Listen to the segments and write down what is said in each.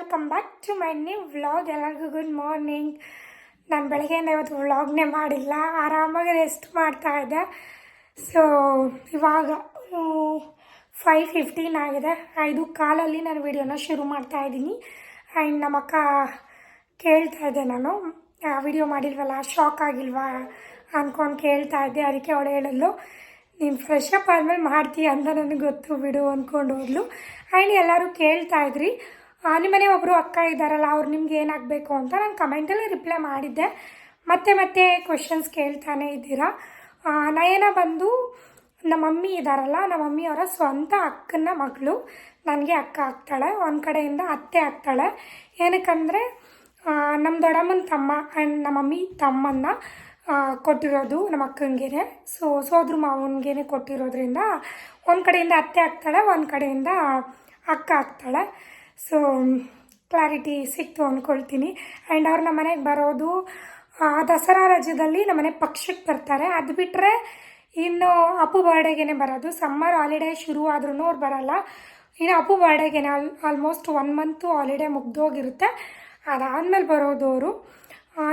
Welcome back to my new vlog. ಎಲ್ಲರಿಗೂ good morning. ನಾನು ಬೆಳಗ್ಗೆಯಿಂದ ಇವತ್ತು ವ್ಲಾಗ್ನೇ ಮಾಡಿಲ್ಲ, ಆರಾಮಾಗಿ ರೆಸ್ಟ್ ಮಾಡ್ತಾಯಿದ್ದೆ. ಸೊ ಇವಾಗ 5:15 ಆಗಿದೆ. 5:15 ನಾನು ವಿಡಿಯೋನ ಶುರು ಮಾಡ್ತಾಯಿದ್ದೀನಿ. ಆ್ಯಂಡ್ ನಮ್ಮ ಅಕ್ಕ ಕೇಳ್ತಾಯಿದ್ದೆ, ನಾನು ವಿಡಿಯೋ ಮಾಡಿಲ್ವಲ್ಲ, ಶಾಕ್ ಆಗಿಲ್ವಾ ಅಂದ್ಕೊಂಡು ಕೇಳ್ತಾಯಿದ್ದೆ. ಅದಕ್ಕೆ ಅವಳು ಹೇಳಿದ್ಲು, ನೀನು ಫ್ರೆಶ್ ಅಪ್ ಆದಮೇಲೆ ಮಾಡ್ತೀಯ ಅಂತ ನನಗೆ ಗೊತ್ತು ಬಿಡು ಅಂದ್ಕೊಂಡು ಹೋದ್ಲು. ಆ್ಯಂಡ್ ಎಲ್ಲರೂ ಕೇಳ್ತಾಯಿದ್ರಿ, ನಿಮ್ಮನೆ ಒಬ್ಬರು ಅಕ್ಕ ಇದ್ದಾರಲ್ಲ, ಅವ್ರು ನಿಮ್ಗೆ ಏನಾಗಬೇಕು ಅಂತ ನಾನು ಕಮೆಂಟಲ್ಲಿ ರಿಪ್ಲೈ ಮಾಡಿದ್ದೆ. ಮತ್ತೆ ಕ್ವೆಶನ್ಸ್ ಕೇಳ್ತಾನೆ ಇದ್ದೀರಾ. ನಯನ ಬಂದು ನಮ್ಮ ಮಮ್ಮಿ ಇದ್ದಾರಲ್ಲ, ನಮ್ಮ ಮಮ್ಮಿಯವರ ಸ್ವಂತ ಅಕ್ಕನ ಮಗಳು, ನನಗೆ ಅಕ್ಕ ಆಗ್ತಾಳೆ. ಒಂದು ಕಡೆಯಿಂದ ಅತ್ತೆ ಆಗ್ತಾಳೆ. ಏನಕ್ಕಂದರೆ ನಮ್ಮ ದೊಡ್ಡಮ್ಮನ ತಮ್ಮ ಆ್ಯಂಡ್ ನಮ್ಮ ಮಮ್ಮಿ ತಮ್ಮನ್ನ ಕೊಟ್ಟಿರೋದು ನಮ್ಮ ಅಕ್ಕಂಗೆ. ಸೋದ್ರ ಮಾವನಿಗೆ ಕೊಟ್ಟಿರೋದ್ರಿಂದ ಒಂದು ಕಡೆಯಿಂದ ಅತ್ತೆ ಆಗ್ತಾಳೆ, ಒಂದು ಕಡೆಯಿಂದ ಅಕ್ಕ ಆಗ್ತಾಳೆ. ಸೊ ಕ್ಲಾರಿಟಿ ಸಿಕ್ತು ಅಂದ್ಕೊಳ್ತೀನಿ. ಆ್ಯಂಡ್ ಅವ್ರು ನಮ್ಮ ಮನೆಗೆ ಬರೋದು ದಸರಾ ರಜದಲ್ಲಿ ನಮ್ಮ ಮನೆ ಪಕ್ಷಕ್ಕೆ ಬರ್ತಾರೆ. ಅದು ಬಿಟ್ಟರೆ ಇನ್ನು ಅಪ್ಪು ಬರ್ಡೇಗೆ ಬರೋದು. ಸಮ್ಮರ್ ಹಾಲಿಡೇ ಶುರು ಆದ್ರೂ ಅವ್ರು ಬರೋಲ್ಲ. ಇನ್ನು ಅಪ್ಪು ಬರ್ಡೇಗೆ ಆಲ್ಮೋಸ್ಟ್ 1 ಮಂತು ಹಾಲಿಡೇ ಮುಗ್ದೋಗಿರುತ್ತೆ. ಅದಾದಮೇಲೆ ಬರೋದು ಅವರು.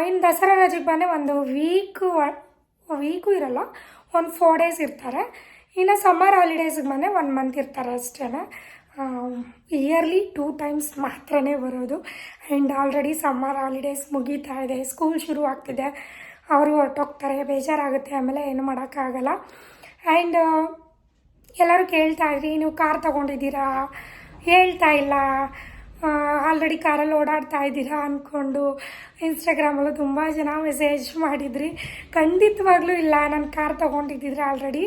ಇನ್ನು ದಸರಾ ರಜೆಗೆ ಬಂದರೆ ಒಂದು ವೀಕು ಇರಲ್ಲ, ಒಂದು 4 ಡೇಸ್ ಇರ್ತಾರೆ. ಇನ್ನು ಸಮ್ಮರ್ ಹಾಲಿಡೇಸ್ಗೆ ಬಂದರೆ 1 ಮಂತ್ ಇರ್ತಾರೆ ಅಷ್ಟೇ. ಇಯರ್ಲಿ 2 ಟೈಮ್ಸ್ ಮಾತ್ರನೇ ಬರೋದು. ಆ್ಯಂಡ್ ಆಲ್ರೆಡಿ ಸಮ್ಮರ್ ಹಾಲಿಡೇಸ್ ಮುಗೀತಾ ಇದೆ, ಸ್ಕೂಲ್ ಶುರು ಆಗ್ತಿದೆ. ಅವರು ಹೊರಟೋಗ್ತಾರೆ, ಬೇಜಾರಾಗುತ್ತೆ, ಆಮೇಲೆ ಏನು ಮಾಡೋಕ್ಕಾಗಲ್ಲ. ಆ್ಯಂಡ್ ಎಲ್ಲರೂ ಕೇಳ್ತಾಯಿದ್ರಿ, ನೀವು ಕಾರ್ ತೊಗೊಂಡಿದ್ದೀರಾ, ಹೇಳ್ತಾ ಇಲ್ಲ, ಆಲ್ರೆಡಿ ಕಾರಲ್ಲಿ ಓಡಾಡ್ತಾ ಇದ್ದೀರಾ ಅಂದ್ಕೊಂಡು ಇನ್ಸ್ಟಾಗ್ರಾಮಲ್ಲೂ ತುಂಬ ಜನ ಮೆಸೇಜ್ ಮಾಡಿದ್ರಿ. ಖಂಡಿತವಾಗ್ಲೂ ಇಲ್ಲ, ನಾನು ಕಾರ್ ತೊಗೊಂಡಿದ್ದಿದ್ರೆ ಆಲ್ರೆಡಿ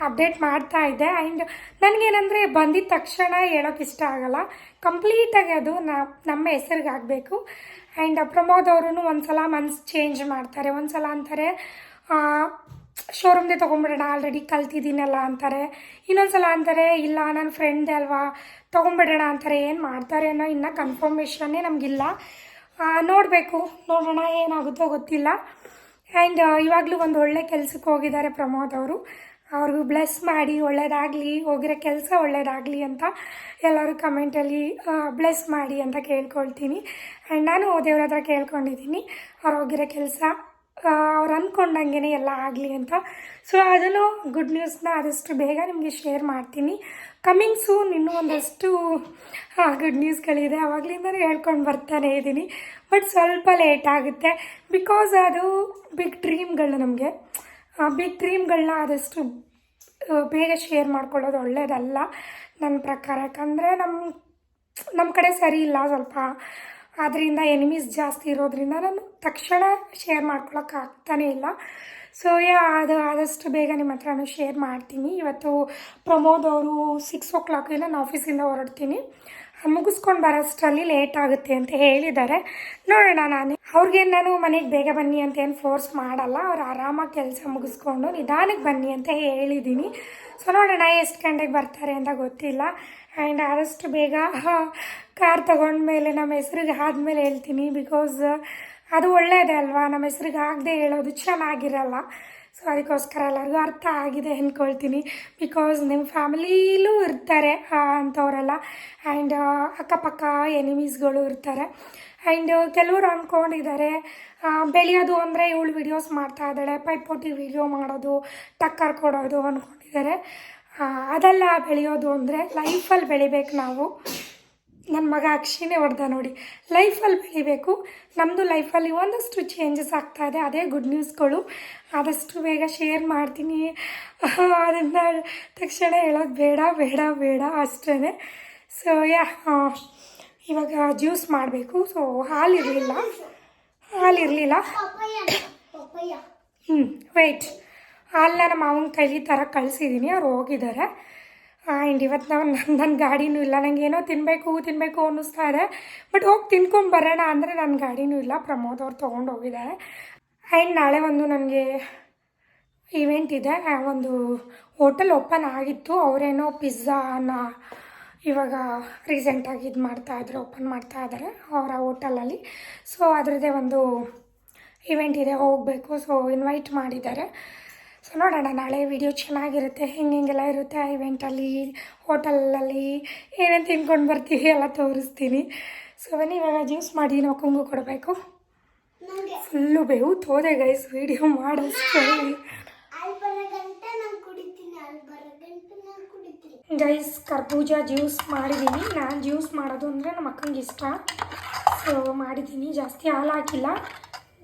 ಅಪ್ಡೇಟ್ ಮಾಡ್ತಾ ಇದ್ದೆ. ಆ್ಯಂಡ್ ನನಗೇನೆಂದರೆ ಬಂದಿದ್ದ ತಕ್ಷಣ ಹೇಳೋಕೆ ಇಷ್ಟ ಆಗೋಲ್ಲ, ಕಂಪ್ಲೀಟಾಗಿ ಅದು ನಮ್ಮ ಹೆಸರಿಗೆ ಆಗಬೇಕು. ಆ್ಯಂಡ್ ಪ್ರಮೋದ್ ಅವರು ಒಂದು ಸಲ ಮನ್ಸು ಚೇಂಜ್ ಮಾಡ್ತಾರೆ, ಒಂದು ಸಲ ಅಂತಾರೆ ಶೋರೂಮ್ದೇ ತೊಗೊಂಬಿಡೋಣ, ಆಲ್ರೆಡಿ ಕಲ್ತಿದ್ದೀನಲ್ಲ ಅಂತಾರೆ. ಇನ್ನೊಂದು ಸಲ ಅಂತಾರೆ ಇಲ್ಲ ನನ್ನ ಫ್ರೆಂಡ್ ಅಲ್ವಾ ತೊಗೊಂಬಿಡೋಣ ಅಂತಾರೆ. ಏನು ಮಾಡ್ತಾರೆ ಅನ್ನೋ ಇನ್ನೂ ಕನ್ಫರ್ಮೇಷನ್ನೇ ನಮಗಿಲ್ಲ. ನೋಡೋಣ ಏನಾಗುತ್ತೋ ಗೊತ್ತಿಲ್ಲ. ಆ್ಯಂಡ್ ಇವಾಗಲೂ ಒಂದು ಒಳ್ಳೆ ಕೆಲಸಕ್ಕೆ ಹೋಗಿದ್ದಾರೆ ಪ್ರಮೋದ್ ಅವರು. ಅವ್ರಿಗೂ ಬ್ಲೆಸ್ ಮಾಡಿ, ಒಳ್ಳೇದಾಗಲಿ, ಹೋಗಿರೋ ಕೆಲಸ ಒಳ್ಳೇದಾಗಲಿ ಅಂತ ಎಲ್ಲರೂ ಕಮೆಂಟಲ್ಲಿ ಬ್ಲೆಸ್ ಮಾಡಿ ಅಂತ ಕೇಳ್ಕೊಳ್ತೀನಿ. ಆ್ಯಂಡ್ ನಾನು ದೇವ್ರ ಹತ್ರ ಕೇಳ್ಕೊಂಡಿದ್ದೀನಿ, ಅವ್ರು ಹೋಗಿರೋ ಕೆಲಸ ಅವ್ರು ಅಂದ್ಕೊಂಡಂಗೆ ಎಲ್ಲ ಆಗಲಿ ಅಂತ. ಸೊ ಅದನ್ನು ಗುಡ್ ನ್ಯೂಸ್ನ ಆದಷ್ಟು ಬೇಗ ನಿಮಗೆ ಶೇರ್ ಮಾಡ್ತೀನಿ. ಕಮ್ಮಿಂಗ್ ಸೂನ್ ಇನ್ನೂ ಒಂದಷ್ಟು ಗುಡ್ ನ್ಯೂಸ್ಗಳಿದೆ, ಆವಾಗಲಿಂದಲೂ ಹೇಳ್ಕೊಂಡು ಬರ್ತಾನೆ ಇದ್ದೀನಿ. ಬಟ್ ಸ್ವಲ್ಪ ಲೇಟ್ ಆಗುತ್ತೆ, ಬಿಕಾಸ್ ಅದು ಬಿಗ್ ಡ್ರೀಮ್ಗಳು ನಮಗೆ. ಬಿಗ್ ಡ್ರೀಮ್ಗಳನ್ನ ಆದಷ್ಟು ಬೇಗ ಶೇರ್ ಮಾಡ್ಕೊಳ್ಳೋದು ಒಳ್ಳೆಯದಲ್ಲ ನನ್ನ ಪ್ರಕಾರ. ಯಾಕಂದರೆ ನಮ್ಮ ಕಡೆ ಸರಿ ಇಲ್ಲ ಸ್ವಲ್ಪ, ಆದ್ದರಿಂದ ಎನಿಮೀಸ್ ಜಾಸ್ತಿ ಇರೋದ್ರಿಂದ ನಾನು ತಕ್ಷಣ ಶೇರ್ ಮಾಡ್ಕೊಳಕ್ಕೆ ಆಗ್ತಾನೇ ಇಲ್ಲ. ಸೊ ಅದು ಆದಷ್ಟು ಬೇಗ ನಿಮ್ಮ ಹತ್ರನೂ ಶೇರ್ ಮಾಡ್ತೀನಿ. ಇವತ್ತು ಪ್ರಮೋದ್ ಅವರು 6 o'clock ನಾನು ಆಫೀಸಿಂದ ಹೊರಡ್ತೀನಿ, ಮುಗಿಸ್ಕೊಂಡು ಬರೋಷ್ಟರಲ್ಲಿ ಲೇಟ್ ಆಗುತ್ತೆ ಅಂತ ಹೇಳಿದ್ದಾರೆ. ನೋಡೋಣ, ಅವ್ರಿಗೇನು ನಾನು ಮನೆಗೆ ಬೇಗ ಬನ್ನಿ ಅಂತ ಏನು ಫೋರ್ಸ್ ಮಾಡಲ್ಲ. ಅವ್ರು ಆರಾಮಾಗಿ ಕೆಲಸ ಮುಗಿಸ್ಕೊಂಡು ನಿಧಾನಕ್ಕೆ ಬನ್ನಿ ಅಂತ ಹೇಳಿದ್ದೀನಿ. ಸೊ ನೋಡೋಣ ಎಷ್ಟು ಗಂಟೆಗೆ ಬರ್ತಾರೆ ಅಂತ ಗೊತ್ತಿಲ್ಲ. ಆ್ಯಂಡ್ ಆದಷ್ಟು ಬೇಗ ಕಾರ್ ತೊಗೊಂಡ್ಮೇಲೆ ನಮ್ಮ ಹೆಸ್ರಿಗೆ ಆದಮೇಲೆ ಹೇಳ್ತೀನಿ, ಬಿಕಾಸ್ ಅದು ಒಳ್ಳೆಯದೇ ಅಲ್ವಾ. ನಮ್ಮ ಹೆಸ್ರಿಗೆ ಆಗದೆ ಹೇಳೋದು ಚೆನ್ನಾಗಿರಲ್ಲ. ಸೊ ಅದಕ್ಕೋಸ್ಕರ ಎಲ್ಲರಿಗೂ ಅರ್ಥ ಆಗಿದೆ ಅಂದ್ಕೊಳ್ತೀನಿ. ಬಿಕಾಸ್ ನಿಮ್ಮ ಫ್ಯಾಮಿಲೀಲೂ ಇರ್ತಾರೆ ಅಂಥವರೆಲ್ಲ. ಆ್ಯಂಡ್ ಅಕ್ಕಪಕ್ಕ ಎನಿಮೀಸ್ಗಳು ಇರ್ತಾರೆ. ಆ್ಯಂಡ್ ಕೆಲವರು ಅಂದ್ಕೊಂಡಿದ್ದಾರೆ ಬೆಳೆಯೋದು ಅಂದರೆ ಇವಳು ವಿಡಿಯೋಸ್ ಮಾಡ್ತಾ ಇದ್ದಾಳೆ, ಪೈಪೋಟಿ ವಿಡಿಯೋ ಮಾಡೋದು, ಟಕ್ಕರ್ ಕೊಡೋದು ಅಂದ್ಕೊಂಡಿದ್ದಾರೆ. ಅದೆಲ್ಲ ಬೆಳೆಯೋದು ಅಂದರೆ ಲೈಫಲ್ಲಿ ಬೆಳಿಬೇಕು ನಾವು. ನನ್ನ ಮಗ ಅಕ್ಷಿನೇ ಹೊಡೆದ ನೋಡಿ, ಲೈಫಲ್ಲಿ ಬೆಳಿಬೇಕು. ನಮ್ಮದು ಲೈಫಲ್ಲಿ ಒಂದಷ್ಟು ಚೇಂಜಸ್ ಆಗ್ತಾಯಿದೆ, ಅದೇ ಗುಡ್ ನ್ಯೂಸ್ಗಳು. ಆದಷ್ಟು ಬೇಗ ಶೇರ್ ಮಾಡ್ತೀನಿ. ಅದನ್ನು ತಕ್ಷಣ ಹೇಳೋದು ಬೇಡ ಅಷ್ಟೇ. ಸೊ ಇವಾಗ ಜ್ಯೂಸ್ ಮಾಡಬೇಕು. ಸೊ ಹಾಲಿರಲಿಲ್ಲ ವೆಯ್ಟ್, ಹಾಲನ್ನ ನಮ್ಮ ಮಾವನ ಕೈಲಿ ಥರ ಕಳಿಸಿದ್ದೀನಿ, ಅವ್ರು ಹೋಗಿದ್ದಾರೆ. ಆ್ಯಂಡ್ ಇವತ್ತು ನನ್ನ ಗಾಡಿನೂ ಇಲ್ಲ, ನನಗೆ ಏನೋ ತಿನ್ನಬೇಕು ಅನ್ನಿಸ್ತಾ ಇದೆ. ಬಟ್ ಹೋಗಿ ತಿನ್ಕೊಂಬರೋಣ ಅಂದರೆ ನನ್ನ ಗಾಡಿನೂ ಇಲ್ಲ, ಪ್ರಮೋದ್ ಅವ್ರು ತೊಗೊಂಡು ಹೋಗಿದ್ದಾರೆ. ಆ್ಯಂಡ್ ನಾಳೆ ಒಂದು ನನಗೆ ಇವೆಂಟ್ ಇದೆ, ಒಂದು ಹೋಟೆಲ್ ಓಪನ್ ಆಗಿತ್ತು. ಅವರೇನೋ ಪಿಜ್ಜಾನ ಇವಾಗ ರೀಸೆಂಟಾಗಿ ಓಪನ್ ಮಾಡ್ತಾ ಇದ್ದಾರೆ ಅವರ ಹೋಟೆಲಲ್ಲಿ. ಸೊ ಅದರದ್ದೇ ಒಂದು ಇವೆಂಟ್ ಇದೆ, ಹೋಗಬೇಕು. ಸೊ ಇನ್ವೈಟ್ ಮಾಡಿದ್ದಾರೆ. ಸೊ ನೋಡೋಣ ನಾಳೆ ವಿಡಿಯೋ ಚೆನ್ನಾಗಿರುತ್ತೆ, ಹೆಂಗೆಲ್ಲ ಇರುತ್ತೆ ಆ ಇವೆಂಟಲ್ಲಿ, ಹೋಟೆಲಲ್ಲಿ ಏನೇನು ತಿನ್ಕೊಂಡು ಬರ್ತೀವಿ ಎಲ್ಲ ತೋರಿಸ್ತೀನಿ. ಸೊ ಬನ್ನಿ ಇವಾಗ ಜ್ಯೂಸ್ ಮಾಡಿ ಮಕ್ಕಂಗೂ ಕೊಡಬೇಕು. ಫುಲ್ಲು ಬೇವು ತೋದೆ ಗೈಸ್ ವಿಡಿಯೋ ಮಾಡಿಸ್ಕೊಳ್ಳಿ ಗೈಸ್. ಕರ್ಬೂಜ ಜ್ಯೂಸ್ ಮಾಡಿದ್ದೀನಿ. ನಾನು ಜ್ಯೂಸ್ ಮಾಡೋದು ಅಂದರೆ ನಮ್ಮ ಅಕ್ಕಂಗೆ ಇಷ್ಟ, ಸೊ ಮಾಡಿದ್ದೀನಿ. ಜಾಸ್ತಿ ಹಾಲು ಹಾಕಿಲ್ಲ,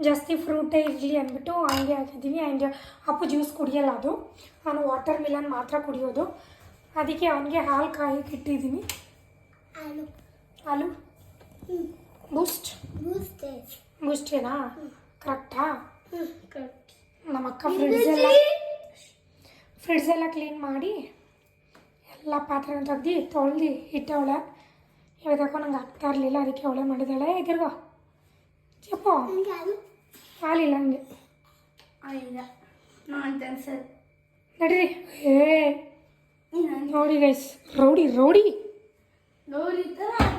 ಜಾಸ್ತಿ ಫ್ರೂಟೇ ಇರಲಿ ಅಂದ್ಬಿಟ್ಟು ಹಂಗೆ ಹಾಕಿದ್ದೀನಿ. ಆ್ಯಂಡ್ ಅಪ್ಪು ಜ್ಯೂಸ್ ಕುಡಿಯೋಲ್ಲ, ಅದು ಅವನು ವಾಟರ್ ಮಿಲನ್ ಮಾತ್ರ ಕುಡಿಯೋದು. ಅದಕ್ಕೆ ಅವನಿಗೆ ಹಾಲು ಕಾಯಕ್ಕೆ ಇಟ್ಟಿದ್ದೀನಿ. ಹಾಲು ಬೂಸ್ಟೇನಾ? ಕರೆಕ್ಟಾ? ನಮ್ಮ ಅಕ್ಕ ಫ್ರಿಡ್ಜೆಲ್ಲ ಕ್ಲೀನ್ ಮಾಡಿ ಎಲ್ಲ ಪಾತ್ರೆನ ತೆಗ್ದು ತೊಳ್ದು ಇಟ್ಟವಳೆ. ಇವತ್ತಕ್ಕೋ ನಂಗೆ ಆಗ್ತಾ ಇರಲಿಲ್ಲ, ಅದಕ್ಕೆ ಅವಳೆ ಮಾಡಿದ್ದಾಳೆ. ಇದಿರ್ಗೋ ಚಪ್ಪು ಹಾಲಿಲ್ಲ ಹಂಗೆ ನಡ್ರಿ. ನೋಡಿ ಗೈಸ್, ರೌಡಿ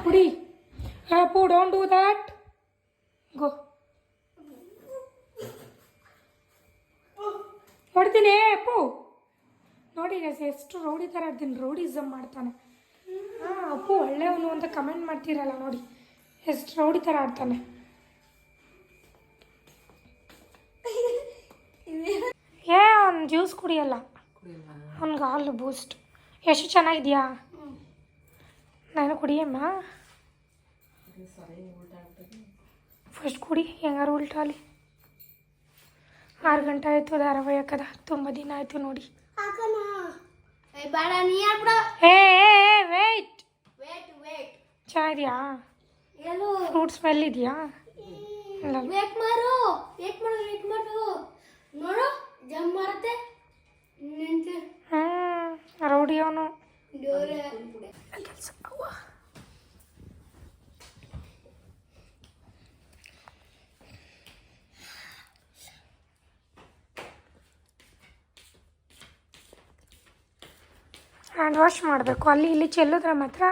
ಕುಡಿ. ಅಪ್ಪು ಡೋಂಟ್ ಡೂ ದ್ಯಾಟ್, ಗೋ. ಹೊಡ್ತೀನಿ ಅಪ್ಪು. ನೋಡಿ ಗೈಸ್ ಎಷ್ಟು ರೌಡಿ ಥರ ಆಡ್ತೀನಿ, ರೌಡಿಸಮ್ ಮಾಡ್ತಾನೆ. ಹಾಂ ಅಪ್ಪು ಒಳ್ಳೆಯವನು ಅಂತ ಕಮೆಂಟ್ ಮಾಡ್ತೀರಲ್ಲ, ನೋಡಿ ಎಷ್ಟು ರೌಡಿ ಥರ ಆಡ್ತಾನೆ. ಅವ್ನು ಜ್ಯೂಸ್ ಕುಡಿಯಲ್ಲ, ಅವ್ನಿಗೆ ಹಾಲು ಬೂಸ್ಟ್. ಎಷ್ಟು ಚೆನ್ನಾಗಿದೆಯಾ? ನಾನು ಕುಡಿಯಮ್ಮ, ಫಸ್ಟ್ ಕುಡಿ, ಹೆಂಗಾರು ಉಲ್ಟಾಲಿ. 6 ಗಂಟೆ ಆಯಿತು, ಧಾರಾವಾಹಿ ಹಾಕದ ತುಂಬ ದಿನ ಆಯಿತು ನೋಡಿ. ವೇಟ್ ಚೆನ್ನಾಗಿದೆಯಾ? ಫ್ರೂಟ್ ಸ್ಮೆಲ್ ಇದೆಯಾ? ರೌಡಿ ಅವನು. ಹ್ಯಾಂಡ್ ವಾಶ್ ಮಾಡಬೇಕು, ಅಲ್ಲಿ ಇಲ್ಲಿ ಚೆಲ್ಲಿದ್ರೆ ಮಾತ್ರ.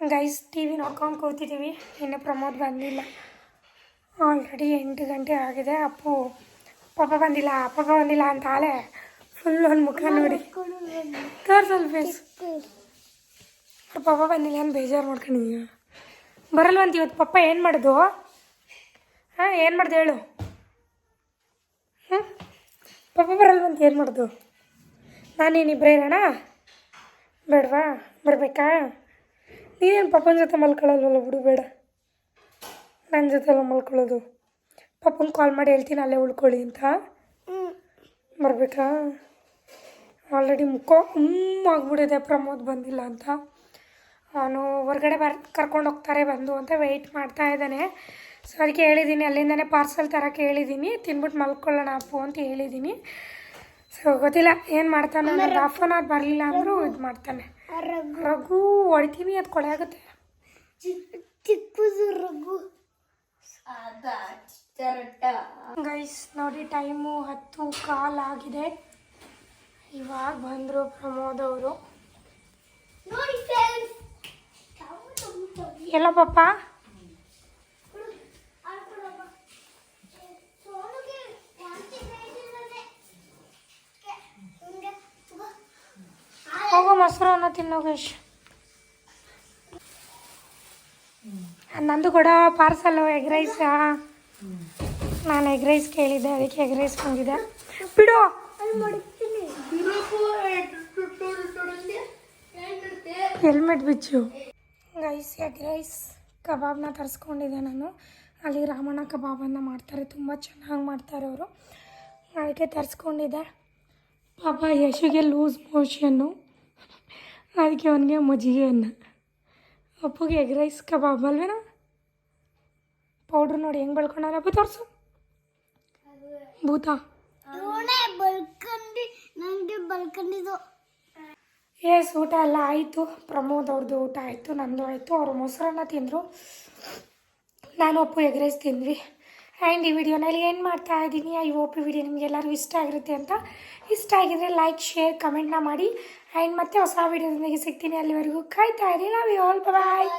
ಗೈಸ್ ಟಿ ವಿ ನೋಡ್ಕೊಂಡು ಕೂತಿದ್ದೀವಿ, ಇನ್ನು ಪ್ರಮೋದ್ ಬಂದಿಲ್ಲ. ಆಲ್ರೆಡಿ 8 ಗಂಟೆ ಆಗಿದೆ. ಅಪ್ಪು ಪಾಪ ಬಂದಿಲ್ಲ ಅಂತ ಆಲೆ ಫುಲ್ ಒಂದು ಮುಖ ನೋಡಿ ತೋರ್ಸಲ್ ಫೇಸ್. ಪಾಪ ಬಂದಿಲ್ಲ ಅಂತ ಬೇಜಾರು ಮಾಡ್ಕೊಂಡಿದ್ದೀಯ. ಬರಲ್ವಂತ ಇವತ್ತು ಪಪ್ಪ ಏನು ಮಾಡೋದು? ಹಾಂ ಏನು ಮಾಡ್ದು ಹೇಳು? ಪಾಪ ಬರಲ್ವಂತ ಏನು ಮಾಡೋದು? ನಾನೇನಿಬ್ಬರೇ ಇರೋಣ? ಬೇಡವಾ? ಬರಬೇಕಾ? ನೀನೇನು ಪಾಪನ ಜೊತೆ ಮಲ್ಕೊಳ್ಳಲ್ವಲ್ಲ, ಬಿಡು ಬೇಡ, ನನ್ನ ಜೊತೆ ಎಲ್ಲ ಮಲ್ಕೊಳ್ಳೋದು. ಪಾಪಂಗೆ ಕಾಲ್ ಮಾಡಿ ಹೇಳ್ತೀನಿ ಅಲ್ಲೇ ಉಳ್ಕೊಳ್ಳಿ ಅಂತ. ಬರಬೇಕಾ? ಆಲ್ರೆಡಿ ಮುಖ ಆಗ್ಬಿಟ್ಟಿದೆ ಪ್ರಮೋದ್ ಬಂದಿಲ್ಲ ಅಂತ. ಅವನು ಹೊರಗಡೆ ಕರ್ಕೊಂಡು ಹೋಗ್ತಾರೆ ಬಂದು ಅಂತ ವೆಯ್ಟ್ ಮಾಡ್ತಾ ಇದ್ದಾನೆ. ಸೊ ಅದಕ್ಕೆ ಹೇಳಿದ್ದೀನಿ, ಅಲ್ಲಿಂದನೇ ಪಾರ್ಸಲ್ ತರೋಕ್ಕೆ ಹೇಳಿದ್ದೀನಿ, ತಿನ್ಬಿಟ್ಟು ಮಲ್ಕೊಳ್ಳೋಣ ಅಪ್ಪು ಅಂತ ಹೇಳಿದ್ದೀನಿ. ಸೊ ಗೊತ್ತಿಲ್ಲ ಏನು ಮಾಡ್ತಾನೆ. ನನಗೆ ಹಾಫ್ ಆನ್ ಅವರ್ ಬರಲಿಲ್ಲ ಅಂದರೂ ಇದು ಮಾಡ್ತಾನೆ. ರಘು ಹೊಡಿತೀನಿ, ಅದು ಕೊಳೆ ಆಗುತ್ತೆ. ಗೈಸ್ ನೋಡಿ ಟೈಮು 10:15 ಆಗಿದೆ. ಇವಾಗ ಬಂದರು ಪ್ರಮೋದ್ ಅವರು. ಎಲ್ಲ ಪಾಪ ಹೋಗೋ ಮೊಸರು ಅನ್ನ ತಿನ್ನೋಗೇಶ್. ನಂದು ಕೂಡ ಪಾರ್ಸಲು ಎಗ್ ರೈಸ್. ನಾನು ಎಗ್ ರೈಸ್ ಕೇಳಿದ್ದೆ, ಅದಕ್ಕೆ ಎಗ್ ರೈಸ್ ಬಂದಿದೆ. ಬಿಡು ಹೆಲ್ಮೆಟ್ ಬಿಚ್ಚು. ಗೈಸ್ ಎಗ್ ರೈಸ್ ಕಬಾಬ್ನ ತರಿಸ್ಕೊಂಡಿದ್ದೆ ನಾನು. ಅಲ್ಲಿ ರಾಮಣ್ಣ ಕಬಾಬನ್ನು ಮಾಡ್ತಾರೆ, ತುಂಬ ಚೆನ್ನಾಗಿ ಮಾಡ್ತಾರೆ ಅವರು, ಅದಕ್ಕೆ ತರಿಸ್ಕೊಂಡಿದ್ದೆ. ಪಾಪ ಯಶುಗೆ ಲೂಸ್ ಮೋಷನ್ನು, ಅದಕ್ಕೆ ಅವನಿಗೆ ಮಜ್ಜಿಗೆ ಅನ್ನ. ಅಪ್ಪುಗೆ ಎಗ್ ರೈಸ್ ಕಬಾಬ್ ಅಲ್ವೇನಾ? ಪೌಡ್ರ್ ನೋಡಿ ಹೆಂಗೆ ಬೆಳ್ಕೊಂಡಾರ. ಅಪ್ಪು ತೋರಿಸು ಭೂತ. ಊಟ ಎಲ್ಲ ಆಯಿತು. ಪ್ರಮೋದ್ ಅವ್ರದ್ದು ಊಟ ಆಯಿತು, ನಂದು ಆಯಿತು. ಅವರು ಮೊಸರನ್ನ ತಿಂದರು, ನಾನು ಅಪ್ಪು ಎಗ್ ರೈಸ್ ತಿಂದ್ವಿ. ಆ್ಯಂಡ್ ಈ ವಿಡಿಯೋನಲ್ಲಿ ಏನು ಮಾಡ್ತಾ ಇದ್ದೀನಿ, ಐ ಹೋಪ್ ಈ ವಿಡಿಯೋ ನಿಮಗೆಲ್ಲರಿಗೂ ಇಷ್ಟ ಆಗಿರುತ್ತೆ ಅಂತ. ಇಷ್ಟ ಆಗಿದ್ರೆ ಲೈಕ್, ಶೇರ್, ಕಮೆಂಟ್ನ ಮಾಡಿ. ಆ್ಯಂಡ್ ಮತ್ತೆ ಹೊಸ ವಿಡಿಯೋದೊಂದಿಗೆ ಸಿಗ್ತೀನಿ. ಅಲ್ಲಿವರೆಗೂ ಕಾಯ್ತಾ ಇರಿ. Love you all, bye.